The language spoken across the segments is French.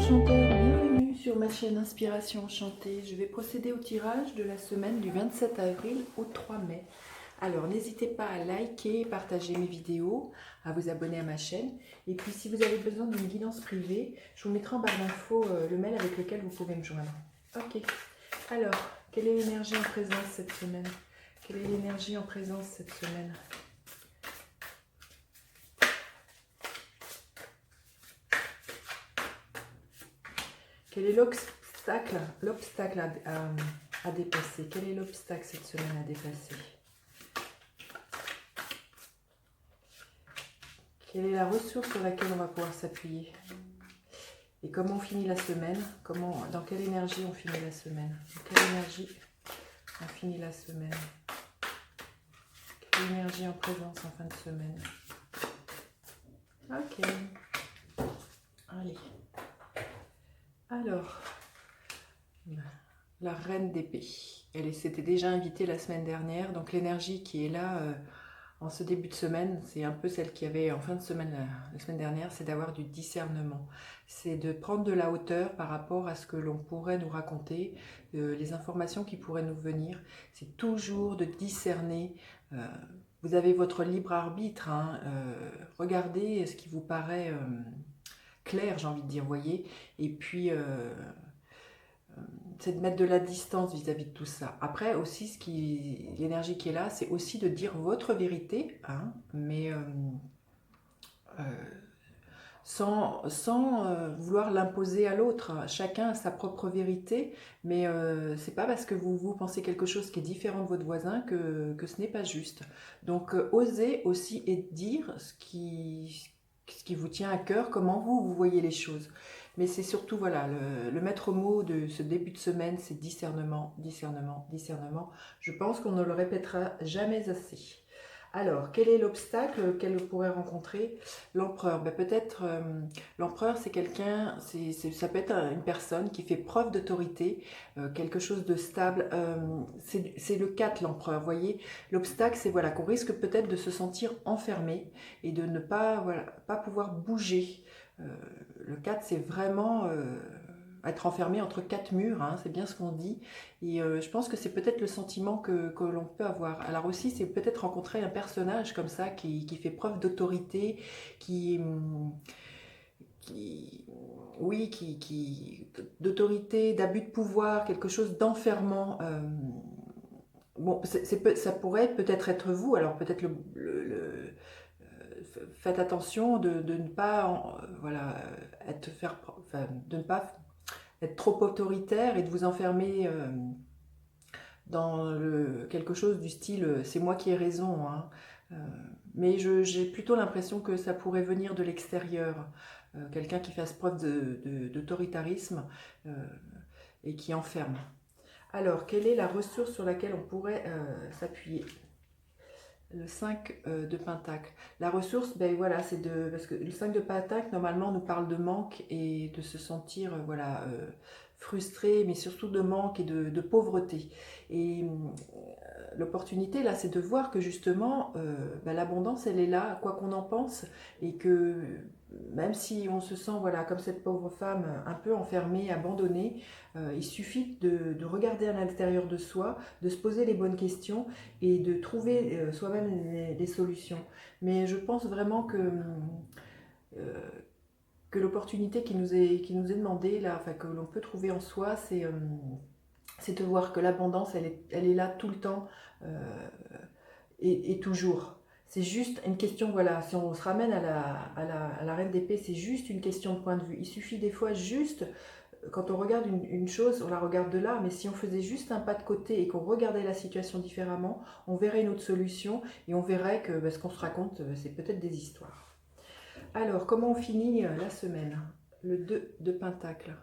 enchanteurs, bienvenue sur ma chaîne Inspiration Enchantée. Je vais procéder au tirage de la semaine du 27 avril au 3 mai. Alors n'hésitez pas à liker, partager mes vidéos, à vous abonner à ma chaîne. Et puis si vous avez besoin d'une guidance privée, je vous mettrai en barre d'infos le mail avec lequel vous pouvez me joindre. Ok, alors quelle est l'énergie en présence cette semaine? Quelle est l'énergie en présence cette semaine? Quel est l'obstacle à dépasser? Quel est l'obstacle cette semaine à dépasser? Quelle est la ressource sur laquelle on va pouvoir s'appuyer? Et comment on finit la semaine? Dans quelle énergie on finit la semaine? Dans quelle énergie on finit la semaine? Quelle énergie en présence en fin de semaine? Ok. Allez. Alors, la reine d'épée. Elle s'était déjà invitée la semaine dernière, donc l'énergie qui est là en ce début de semaine, c'est un peu celle qu'il y avait en fin de semaine, la semaine dernière, c'est d'avoir du discernement. C'est de prendre de la hauteur par rapport à ce que l'on pourrait nous raconter, les informations qui pourraient nous venir. C'est toujours de discerner. Vous avez votre libre arbitre, hein, regardez ce qui vous paraît clair, j'ai envie de dire, voyez. Et puis c'est de mettre de la distance vis-à-vis de tout ça. Après aussi, l'énergie qui est là, c'est aussi de dire votre vérité, hein, mais euh, sans vouloir l'imposer à l'autre. Chacun a sa propre vérité, mais c'est pas parce que vous pensez quelque chose qui est différent de votre voisin que ce n'est pas juste. Donc osez aussi et dire ce qui vous tient à cœur, comment vous voyez les choses. Mais c'est surtout, voilà, le maître mot de ce début de semaine, c'est discernement, discernement, discernement. Je pense qu'on ne le répétera jamais assez. Alors, quel est l'obstacle qu'elle pourrait rencontrer? L'empereur. Ben, peut-être, l'empereur, c'est quelqu'un, ça peut être une personne qui fait preuve d'autorité, quelque chose de stable. C'est le 4, l'empereur, vous voyez. L'obstacle, c'est voilà, qu'on risque peut-être de se sentir enfermé et de ne pas, voilà, pas pouvoir bouger. Euh, le 4, c'est vraiment être enfermé entre quatre murs, hein, c'est bien ce qu'on dit. Et je pense que c'est peut-être le sentiment que l'on peut avoir. Alors aussi, c'est peut-être rencontrer un personnage comme ça qui fait preuve d'autorité, qui, qui, oui, d'autorité, d'abus de pouvoir, quelque chose d'enfermant. Bon, ça pourrait peut-être être vous, alors peut-être faites attention de ne pas voilà, enfin, de ne pas être trop autoritaire et de vous enfermer dans quelque chose du style c'est moi qui ai raison, hein. Euh, mais j'ai plutôt l'impression que ça pourrait venir de l'extérieur, quelqu'un qui fasse preuve d'autoritarisme et qui enferme. Alors, quelle est la ressource sur laquelle on pourrait s'appuyer? Le 5 de Pentacle. La ressource, ben voilà, c'est de. Parce que le 5 de Pentacle, normalement, nous parle de manque et de se sentir voilà, frustré, mais surtout de manque et de pauvreté. Et l'opportunité, là, c'est de voir que justement, ben, l'abondance, elle est là, quoi qu'on en pense, et que même si on se sent, voilà, comme cette pauvre femme, un peu enfermée, abandonnée, il suffit de regarder à l'intérieur de soi, de se poser les bonnes questions et de trouver soi-même les solutions. Mais je pense vraiment euh, que l'opportunité qui nous est demandée, là, enfin, que l'on peut trouver en soi, c'est de voir que l'abondance, elle est là tout le temps et toujours. C'est juste une question, voilà, si on se ramène à la reine d'épée, c'est juste une question de point de vue. Il suffit des fois juste quand on regarde une chose, on la regarde de là, mais si on faisait juste un pas de côté et qu'on regardait la situation différemment, on verrait une autre solution et on verrait que ce qu'on se raconte, c'est peut-être des histoires. Alors, comment on finit la semaine? Le 2 de Pentacle.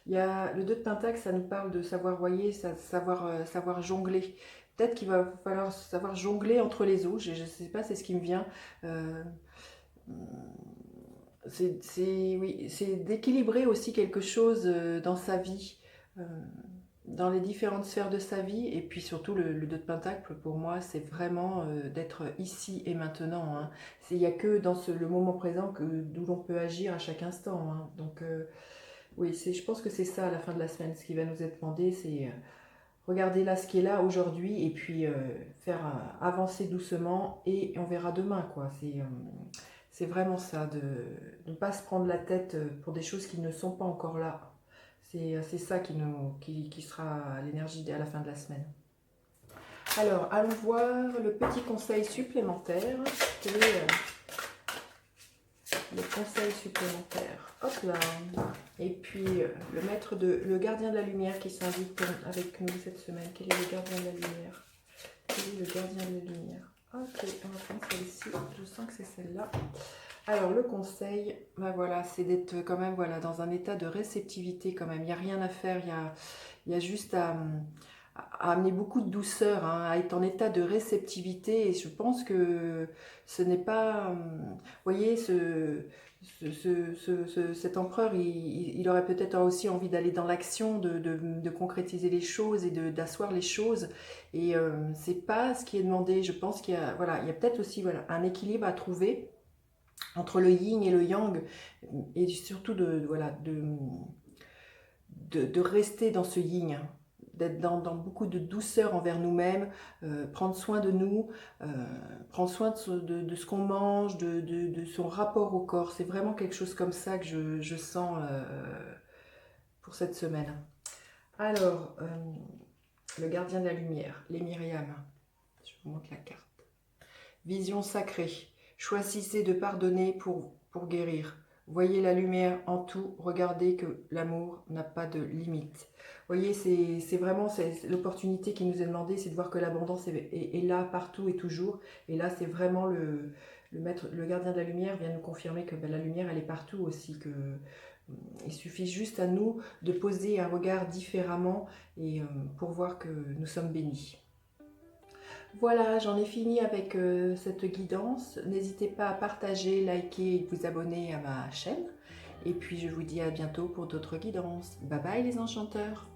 Il y a le 2 de Pentacle, ça nous parle de savoir, voyez, savoir jongler. Peut-être qu'il va falloir savoir jongler entre les eaux, je ne sais pas, c'est ce qui me vient. Euh, oui, c'est d'équilibrer aussi quelque chose dans sa vie, euh, dans les différentes sphères de sa vie. Et puis surtout, le 2 de Pentacle, pour moi, c'est vraiment d'être ici et maintenant, hein. Il n'y a que dans le moment présent d'où l'on peut agir à chaque instant, hein. Donc, Oui, je pense que c'est ça à la fin de la semaine. Ce qui va nous être demandé, c'est regarder là ce qui est là aujourd'hui et puis faire avancer doucement et on verra demain, quoi. C'est vraiment ça, de ne pas se prendre la tête pour des choses qui ne sont pas encore là. C'est ça qui sera l'énergie à la fin de la semaine. Alors, allons voir le petit conseil supplémentaire. Le conseil supplémentaire. Hop là. Et puis, le gardien de la lumière qui s'invite avec nous cette semaine. Quel est le gardien de la lumière? Quel est le gardien de la lumière? Ok, on va prendre celle-ci. Je sens que c'est celle-là. Alors, le conseil, ben voilà, c'est d'être quand même voilà, dans un état de réceptivité quand même. Il n'y a rien à faire, il y a juste à amener beaucoup de douceur, hein, à être en état de réceptivité. Et je pense que ce n'est pas... Vous voyez, cet empereur, il aurait peut-être aussi envie d'aller dans l'action, de concrétiser les choses et d'asseoir les choses. Et c'est pas ce qui est demandé. Je pense qu'il y a, voilà, il y a peut-être aussi voilà, un équilibre à trouver entre le yin et le yang, et surtout voilà, de rester dans ce yin, d'être dans beaucoup de douceur envers nous-mêmes, prendre soin de nous, prendre soin de ce qu'on mange, de son rapport au corps. C'est vraiment quelque chose comme ça que je sens pour cette semaine. Alors, le gardien de la lumière, les Myriam. Je vous montre la carte. Vision sacrée. Choisissez de pardonner pour guérir. Voyez la lumière en tout, regardez que l'amour n'a pas de limite. Voyez, c'est vraiment l'opportunité qui nous est demandée, c'est de voir que l'abondance est là partout et toujours. Et là, c'est vraiment le gardien de la lumière vient nous confirmer que la lumière, elle est partout aussi. Il suffit juste à nous de poser un regard différemment et pour voir que nous sommes bénis. Voilà, j'en ai fini avec cette guidance. N'hésitez pas à partager, liker et vous abonner à ma chaîne. Et puis je vous dis à bientôt pour d'autres guidances. Bye bye les enchanteurs!